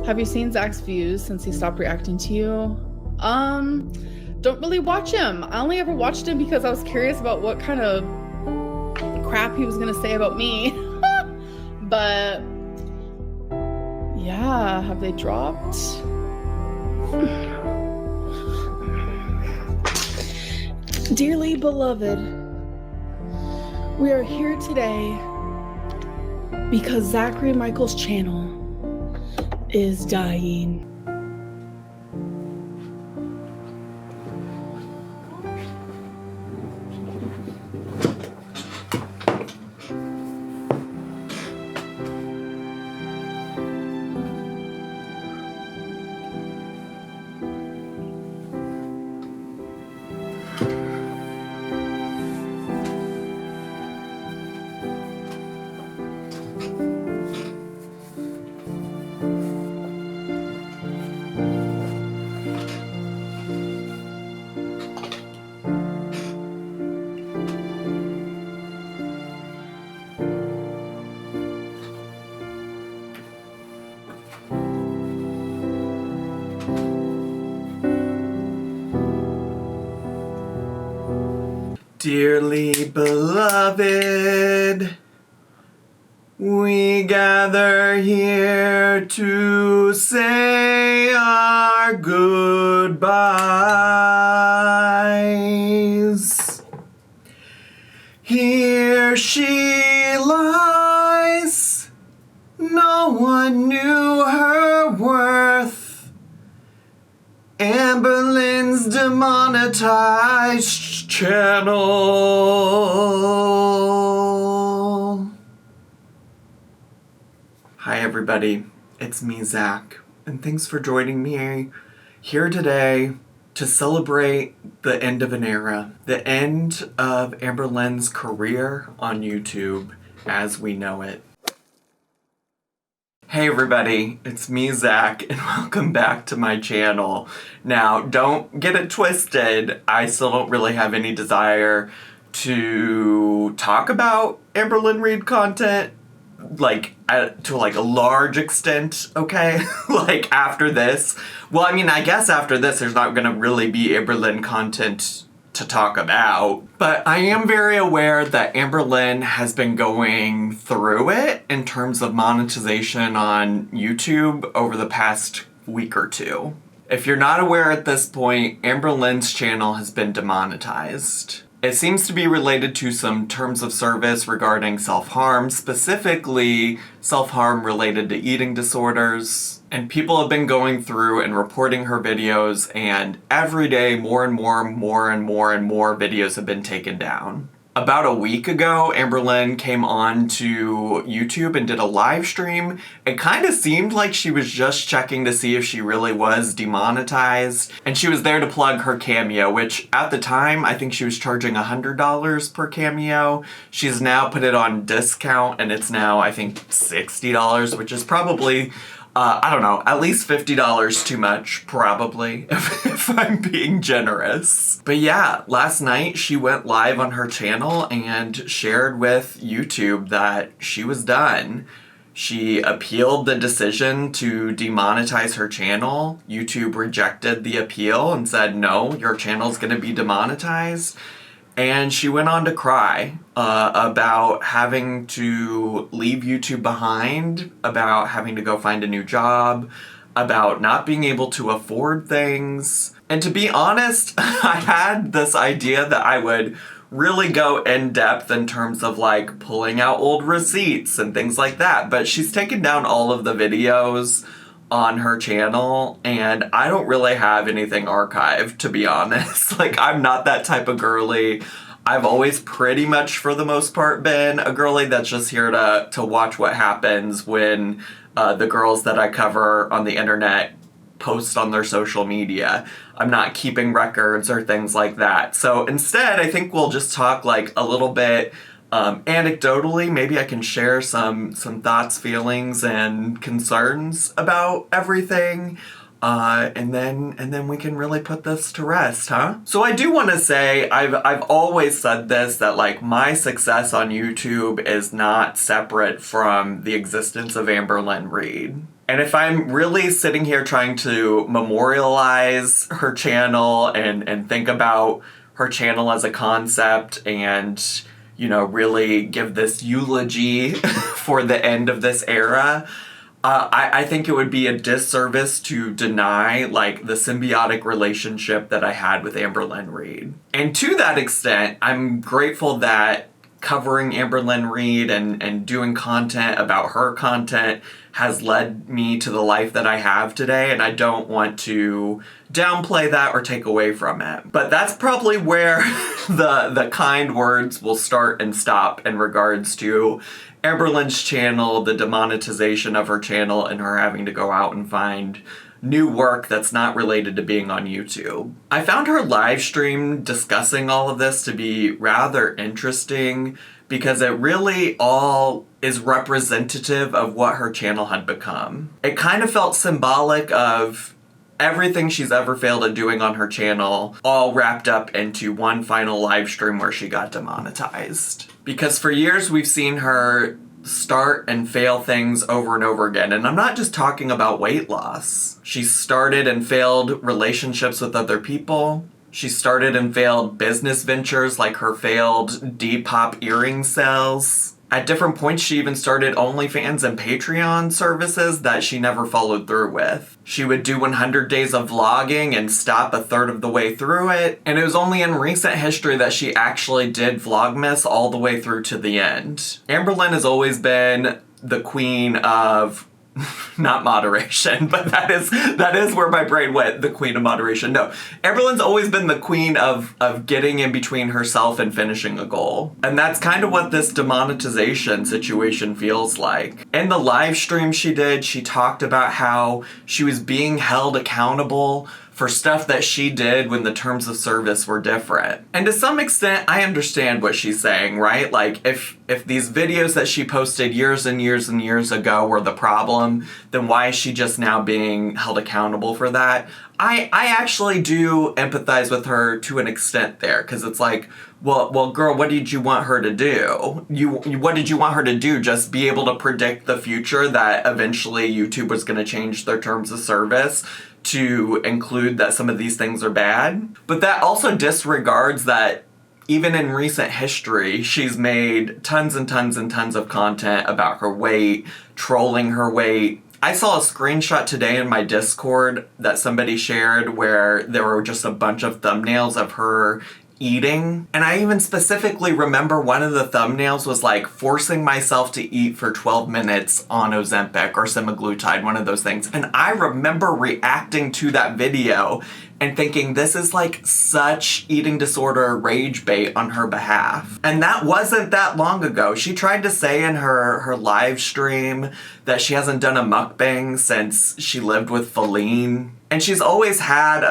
Have you seen Zach's views since he stopped reacting to you? Don't really watch him. I only ever watched him because I was curious about what kind of crap he was gonna say about me. But yeah, have they dropped? Dearly beloved, we are here today because Zachary Michael's channel is dying. Dearly beloved, we gather here to say our goodbyes. Here she lies, no one knew her worth. Amberlynn's demonetized channel. Hi everybody, it's me, Zach, and thanks for joining me here today to celebrate the end of an era, the end of Amberlynn's career on YouTube as we know it. Hey everybody, it's me, Zach, and welcome back to my channel. Now, don't get it twisted, I still don't really have any desire to talk about Amberlynn Reid content, to a large extent, okay? After this. Well, I mean, I guess after this there's not gonna really be Amberlynn content to talk about, but I am very aware that Amberlynn has been going through it in terms of monetization on YouTube over the past week or two. If you're not aware at this point, Amberlynn's channel has been demonetized. It seems to be related to some terms of service regarding self-harm, specifically self-harm related to eating disorders. And people have been going through and reporting her videos, and every day more and more videos have been taken down. About a week ago, Amberlynn came on to YouTube and did a live stream. It kind of seemed like she was just checking to see if she really was demonetized. And she was there to plug her Cameo, which at the time, I think she was charging $100 per Cameo. She's now put it on discount and it's now, I think, $60, which is probably, I don't know, at least $50 too much, probably, if I'm being generous. But yeah, last night she went live on her channel and shared with YouTube that she was done. She appealed the decision to demonetize her channel. YouTube rejected the appeal and said, no, your channel's gonna be demonetized. And she went on to cry about having to leave YouTube behind, about having to go find a new job, about not being able to afford things. And to be honest, I had this idea that I would really go in depth in terms of pulling out old receipts and things like that. But she's taken down all of the videos on her channel, and I don't really have anything archived, to be honest. I'm not that type of girly. I've always pretty much, for the most part, been a girly that's just here to watch what happens when the girls that I cover on the internet post on their social media. I'm not keeping records or things like that. So instead, I think we'll just talk a little bit anecdotally. Maybe I can share some thoughts, feelings, and concerns about everything. And then we can really put this to rest, huh? So I do want to say, I've always said this, that my success on YouTube is not separate from the existence of Amberlynn Reid. And if I'm really sitting here trying to memorialize her channel and think about her channel as a concept and, you know, really give this eulogy for the end of this era, I think it would be a disservice to deny, like, the symbiotic relationship that I had with Amberlynn Reid. And to that extent, I'm grateful that covering Amberlynn Reid and doing content about her content has led me to the life that I have today, and I don't want to downplay that or take away from it. But that's probably where the kind words will start and stop in regards to Amberlynn's channel, the demonetization of her channel, and her having to go out and find new work that's not related to being on YouTube. I found her live stream discussing all of this to be rather interesting because it really all is representative of what her channel had become. It kind of felt symbolic of everything she's ever failed at doing on her channel, all wrapped up into one final live stream where she got demonetized. Because for years we've seen her start and fail things over and over again. And I'm not just talking about weight loss. She started and failed relationships with other people. She started and failed business ventures like her failed Depop earring sales. At different points, she even started OnlyFans and Patreon services that she never followed through with. She would do 100 days of vlogging and stop a third of the way through it. And it was only in recent history that she actually did Vlogmas all the way through to the end. Amberlynn has always been the queen of not moderation, but that is where my brain went, the queen of moderation. No, Amberlynn's always been the queen of getting in between herself and finishing a goal. And that's kind of what this demonetization situation feels like. In the live stream she did, she talked about how she was being held accountable for stuff that she did when the terms of service were different. And to some extent, I understand what she's saying, right? Like, if these videos that she posted years and years and years ago were the problem, then why is she just now being held accountable for that? I actually do empathize with her to an extent there, because it's like, well, girl, what did you want her to do? What did you want her to do? Just be able to predict the future that eventually YouTube was going to change their terms of service to include that some of these things are bad? But that also disregards that even in recent history, she's made tons and tons and tons of content about her weight, trolling her weight. I saw a screenshot today in my Discord that somebody shared where there were just a bunch of thumbnails of her eating. And I even specifically remember one of the thumbnails was like forcing myself to eat for 12 minutes on Ozempic or semaglutide, one of those things. And I remember reacting to that video and thinking, this is like such eating disorder rage bait on her behalf. And that wasn't that long ago. She tried to say in her live stream that she hasn't done a mukbang since she lived with Feline. And she's always had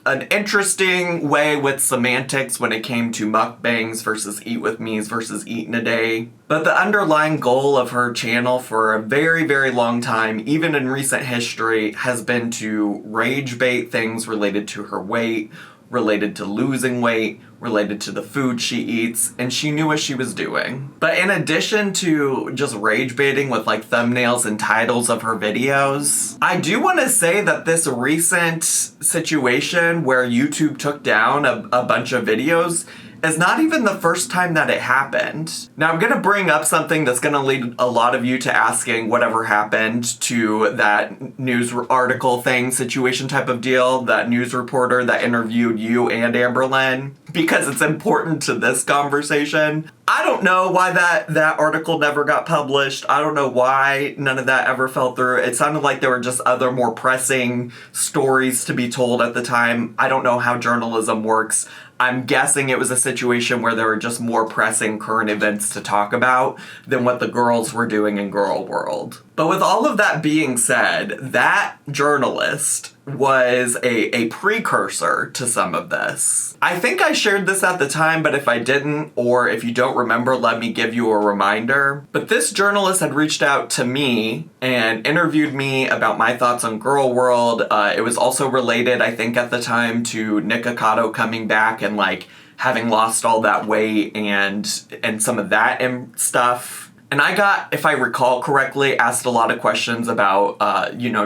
an interesting way with semantics when it came to mukbangs versus eat with me's versus eat in a day. But the underlying goal of her channel for a very, very long time, even in recent history, has been to rage bait things related to her weight, related to losing weight, related to the food she eats, and she knew what she was doing. But in addition to just rage baiting with like thumbnails and titles of her videos, I do want to say that this recent situation where YouTube took down a bunch of videos is not even the first time that it happened. Now, I'm gonna bring up something that's gonna lead a lot of you to asking whatever happened to that news article thing, situation type of deal, that news reporter that interviewed you and Amberlynn, because it's important to this conversation. I don't know why that article never got published. I don't know why none of that ever fell through. It sounded like there were just other more pressing stories to be told at the time. I don't know how journalism works. I'm guessing it was a situation where there were just more pressing current events to talk about than what the girls were doing in Girl World. But with all of that being said, that journalist was a precursor to some of this. I think I shared this at the time, but if I didn't, or if you don't remember, let me give you a reminder. But this journalist had reached out to me and interviewed me about my thoughts on Girl World. It was also related, I think at the time, to Nikocado coming back and like having lost all that weight and some of that stuff. And I got, if I recall correctly, asked a lot of questions about,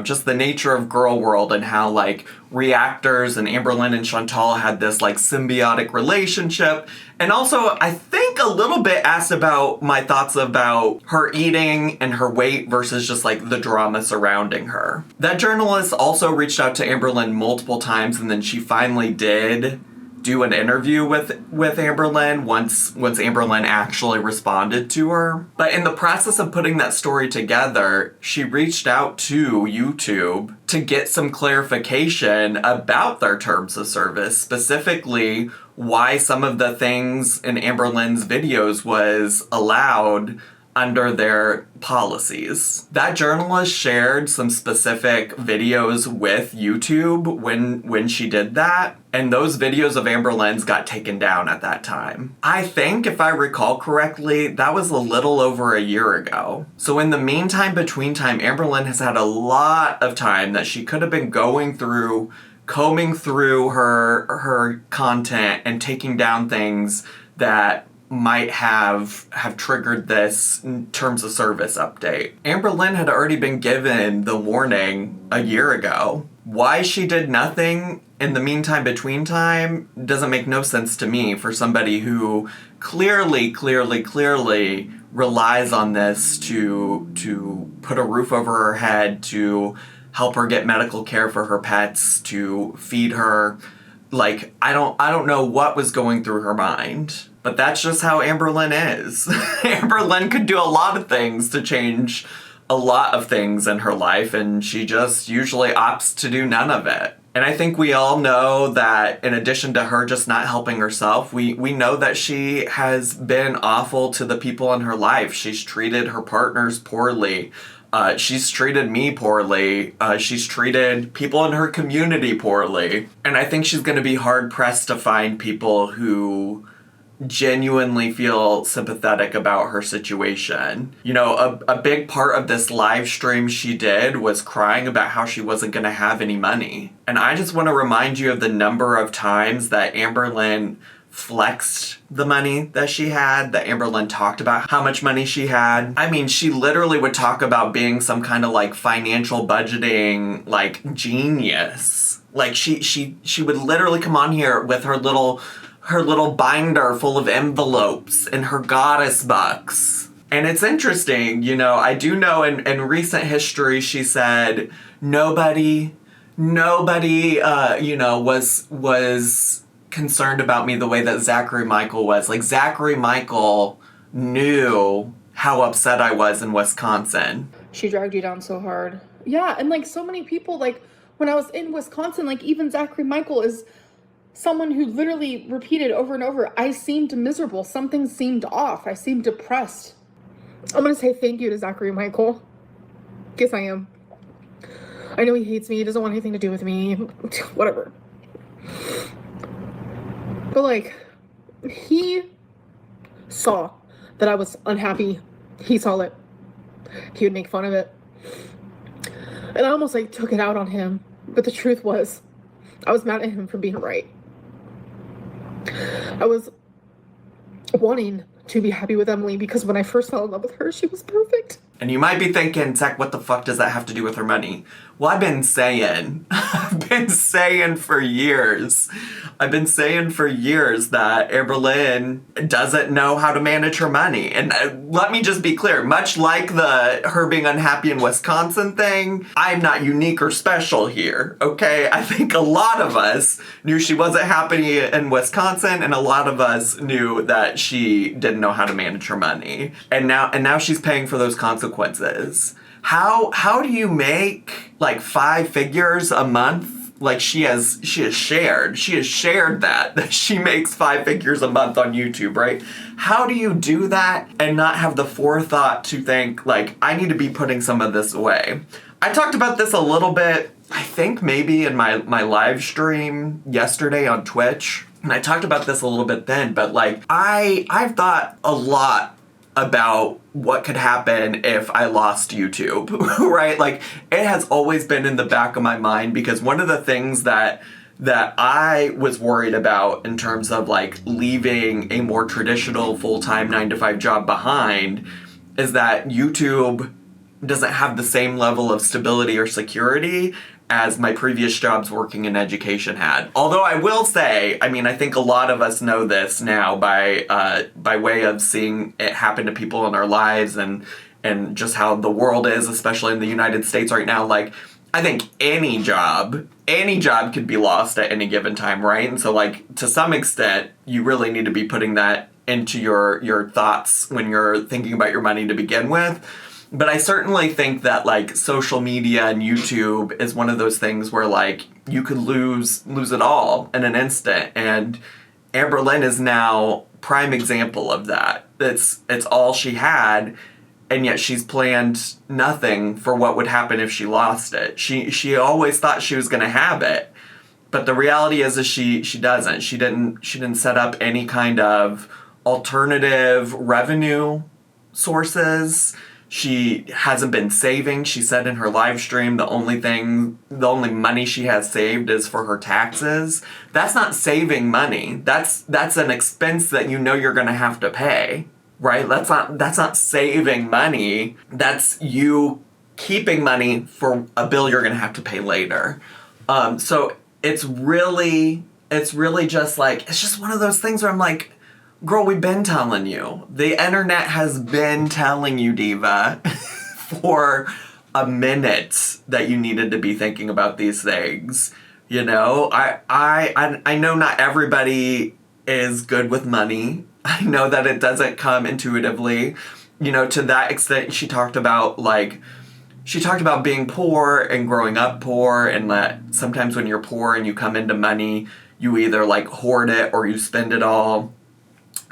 just the nature of Girl World and how, like, reactors and Amberlynn and Chantal had this, like, symbiotic relationship. And also, I think a little bit asked about my thoughts about her eating and her weight versus just, like, the drama surrounding her. That journalist also reached out to Amberlynn multiple times, and then she finally did do an interview with Amberlynn once Amberlynn actually responded to her. But in the process of putting that story together, she reached out to YouTube to get some clarification about their terms of service, specifically why some of the things in Amberlynn's videos was allowed under their policies. That journalist shared some specific videos with YouTube when she did that, and those videos of Amberlynn's got taken down at that time. I think, if I recall correctly, that was a little over a year ago. So in the meantime, between time, Amberlynn has had a lot of time that she could have been combing through her content and taking down things that might have triggered this terms of service update. Amberlynn had already been given the warning a year ago. Why she did nothing in the meantime, between time, doesn't make no sense to me for somebody who clearly relies on this to put a roof over her head, to help her get medical care for her pets, to feed her. Like, I don't know what was going through her mind. But that's just how Amberlynn is. Amberlynn could do a lot of things to change a lot of things in her life, and she just usually opts to do none of it. And I think we all know that in addition to her just not helping herself, we know that she has been awful to the people in her life. She's treated her partners poorly. She's treated me poorly. She's treated people in her community poorly. And I think she's going to be hard-pressed to find people who genuinely feel sympathetic about her situation. You know, a big part of this live stream she did was crying about how she wasn't going to have any money. And I just want to remind you of the number of times that Amberlynn flexed the money that she had, that Amberlynn talked about how much money she had. I mean, she literally would talk about being some kind of like financial budgeting like genius. Like she would literally come on here with her little binder full of envelopes and her goddess bucks. And it's interesting, you know, I do know in recent history she said nobody was concerned about me the way that Zachary Michael was. Like, Zachary Michael knew how upset I was in Wisconsin. She dragged you down so hard. Yeah, and like so many people, like when I was in Wisconsin, like even Zachary Michael is someone who literally repeated over and over, I seemed miserable. Something seemed off. I seemed depressed. I'm going to say thank you to Zachary Michael. Guess I am. I know he hates me. He doesn't want anything to do with me. Whatever. But like, he saw that I was unhappy. He saw it. He would make fun of it. And I almost like took it out on him. But the truth was, I was mad at him for being right. I was wanting to be happy with Emily because when I first fell in love with her, she was perfect. And you might be thinking, Zach, what the fuck does that have to do with her money? Well, I've been saying for years that Amberlynn doesn't know how to manage her money. And let me just be clear, much like her being unhappy in Wisconsin thing, I'm not unique or special here, okay? I think a lot of us knew she wasn't happy in Wisconsin, and a lot of us knew that she didn't know how to manage her money. And now she's paying for those consequences. How do you make like 5 figures a month? Like she has shared that she makes 5 figures a month on YouTube, right? How do you do that and not have the forethought to think like, I need to be putting some of this away? I talked about this a little bit, I think maybe in my live stream yesterday on Twitch. And I talked about this a little bit then, but like I've thought a lot about what could happen if I lost YouTube, right? Like, it has always been in the back of my mind because one of the things that I was worried about in terms of like leaving a more traditional full-time 9-to-5 job behind is that YouTube doesn't have the same level of stability or security as my previous jobs working in education had. Although I will say, I mean, I think a lot of us know this now by way of seeing it happen to people in our lives and just how the world is, especially in the United States right now. Like, I think any job could be lost at any given time, right? And so, like, to some extent, you really need to be putting that into your thoughts when you're thinking about your money to begin with. But I certainly think that, like, social media and YouTube is one of those things where, like, you could lose it all in an instant. And Amberlynn is now prime example of that. It's all she had, and yet she's planned nothing for what would happen if she lost it. She always thought she was going to have it, but the reality is she doesn't. She didn't set up any kind of alternative revenue sources. She hasn't been saving. She said in her live stream the only money she has saved is for her taxes. That's not saving money. That's an expense that you know you're going to have to pay, right? That's not saving money. That's you keeping money for a bill you're going to have to pay later. So it's really just like, it's just one of those things where I'm like, girl, we've been telling you. The internet has been telling you, diva, for a minute that you needed to be thinking about these things. You know, I know not everybody is good with money. I know that it doesn't come intuitively. You know, to that extent, she talked about being poor and growing up poor, and that sometimes when you're poor and you come into money, you either, like, hoard it or you spend it all.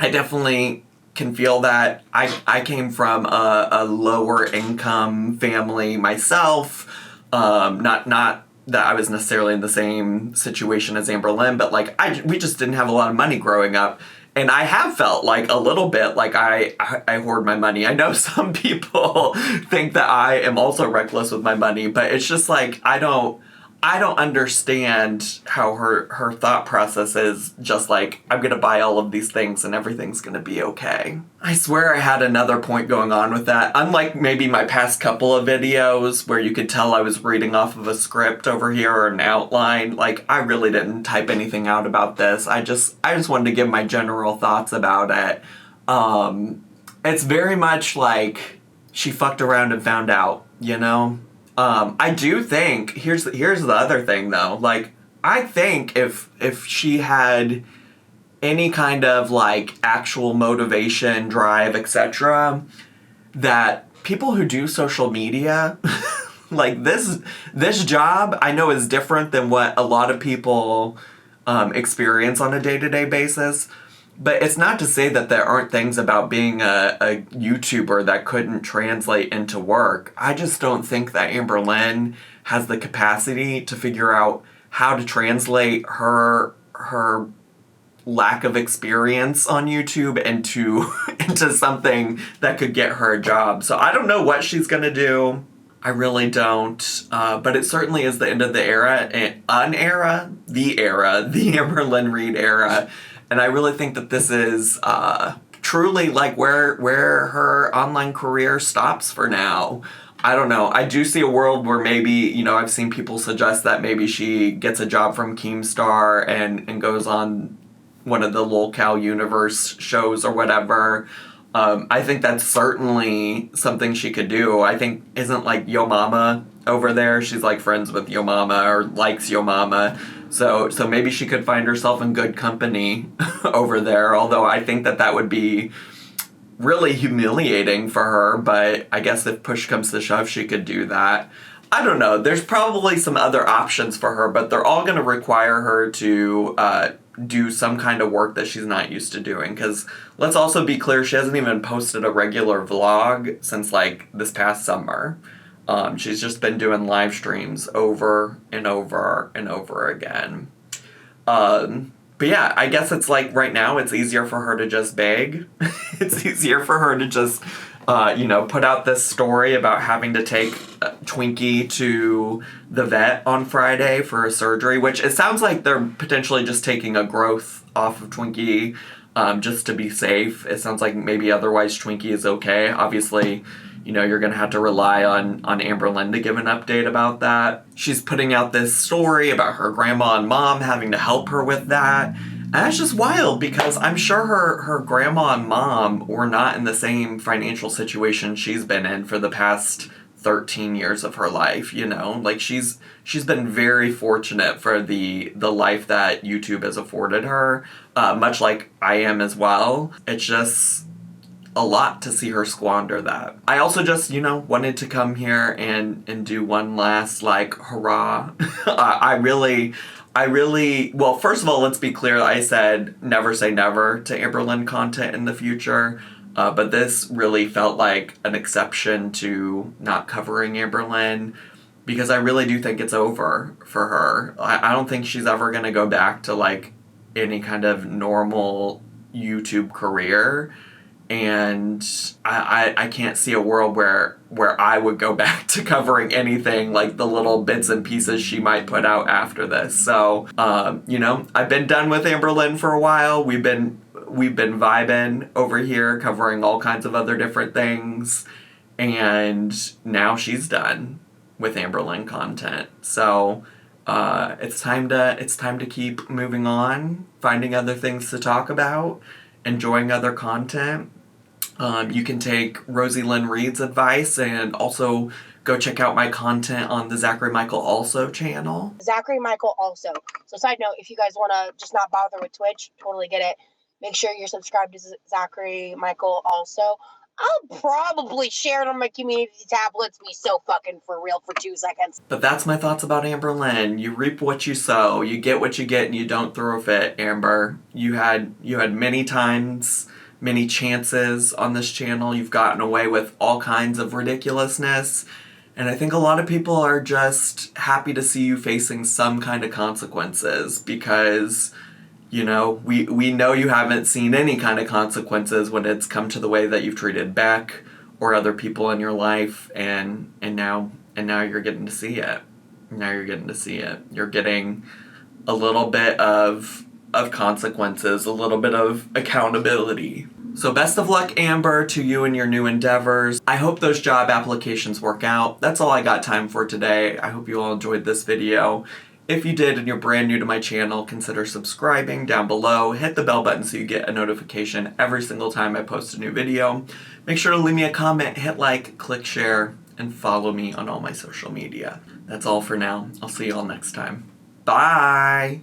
I definitely can feel that. I came from a lower income family myself. Not that I was necessarily in the same situation as Amberlynn, but, like, we just didn't have a lot of money growing up. And I have felt like a little bit like I hoard my money. I know some people think that I am also reckless with my money, but it's just like I don't understand how her thought process is just like, I'm going to buy all of these things and everything's going to be okay. I swear I had another point going on with that. Unlike maybe my past couple of videos where you could tell I was reading off of a script over here or an outline, like, I really didn't type anything out about this. I just wanted to give my general thoughts about it. It's very much like she fucked around and found out, you know? I do think, here's the other thing though, like, I think if she had any kind of, like, actual motivation, drive, etc., that people who do social media, like, this job, I know is different than what a lot of people experience on a day-to-day basis. But it's not to say that there aren't things about being a YouTuber that couldn't translate into work. I just don't think that Amberlynn has the capacity to figure out how to translate her lack of experience on YouTube into something that could get her a job. So I don't know what she's gonna do. I really don't. But it certainly is the end of the era, the Amberlynn Reid era. And I really think that this is truly, like, where her online career stops for now. I don't know. I do see a world where maybe, you know, I've seen people suggest that maybe she gets a job from Keemstar and goes on one of the LOLcow universe shows or whatever. I think that's certainly something she could do. I think, isn't, like, Yo Mama over there? She's, like, friends with Yo Mama or likes Yo Mama. So maybe she could find herself in good company over there, although I think that would be really humiliating for her, but I guess if push comes to shove, she could do that. I don't know. There's probably some other options for her, but they're all going to require her to do some kind of work that she's not used to doing, because let's also be clear, she hasn't even posted a regular vlog since, like, this past summer. She's just been doing live streams over and over and over again. But yeah, I guess it's like right now it's easier for her to just beg. It's easier for her to just, put out this story about having to take Twinkie to the vet on Friday for a surgery, which it sounds like they're potentially just taking a growth off of Twinkie. just to be safe. It sounds like maybe otherwise Twinkie is okay. Obviously, you know, you're going to have to rely on Amberlynn to give an update about that. She's putting out this story about her grandma and mom having to help her with that. And that's just wild because I'm sure her grandma and mom were not in the same financial situation she's been in for the past 13 years of her life, you know? Like, she's been very fortunate for the life that YouTube has afforded her, much like I am as well. It's just a lot to see her squander that. I also just, you know, wanted to come here and do one last, like, hurrah. I really, well, first of all, let's be clear. I said never say never to Amberlynn content in the future. But this really felt like an exception to not covering Amberlynn because I really do think it's over for her. I don't think she's ever going to go back to, like, any kind of normal YouTube career. And I can't see a world where I would go back to covering anything like the little bits and pieces she might put out after this. So, you know, I've been done with Amberlynn for a while. We've been vibing over here, covering all kinds of other different things. And now she's done with Amberlynn content. So, it's time to keep moving on, finding other things to talk about, enjoying other content. You can take Rosie Lynn Reid's advice and also go check out my content on the Zachary Michael Also channel. Zachary Michael Also. So side note, if you guys want to just not bother with Twitch, totally get it. Make sure you're subscribed to Zachary Michael Also. I'll probably share it on my community tab. Let's be so fucking for real for 2 seconds. But that's my thoughts about Amberlynn. You reap what you sow. You get what you get and you don't throw a fit, Amber. You had many times, many chances on this channel. You've gotten away with all kinds of ridiculousness. And I think a lot of people are just happy to see you facing some kind of consequences because, you know, we know you haven't seen any kind of consequences when it's come to the way that you've treated Beck or other people in your life, and now you're getting to see it. Now you're getting to see it. You're getting a little bit of consequences, a little bit of accountability. So best of luck, Amber, to you and your new endeavors. I hope those job applications work out. That's all I got time for today. I hope you all enjoyed this video. If you did and you're brand new to my channel, consider subscribing down below. Hit the bell button so you get a notification every single time I post a new video. Make sure to leave me a comment, hit like, click share, and follow me on all my social media. That's all for now. I'll see you all next time. Bye!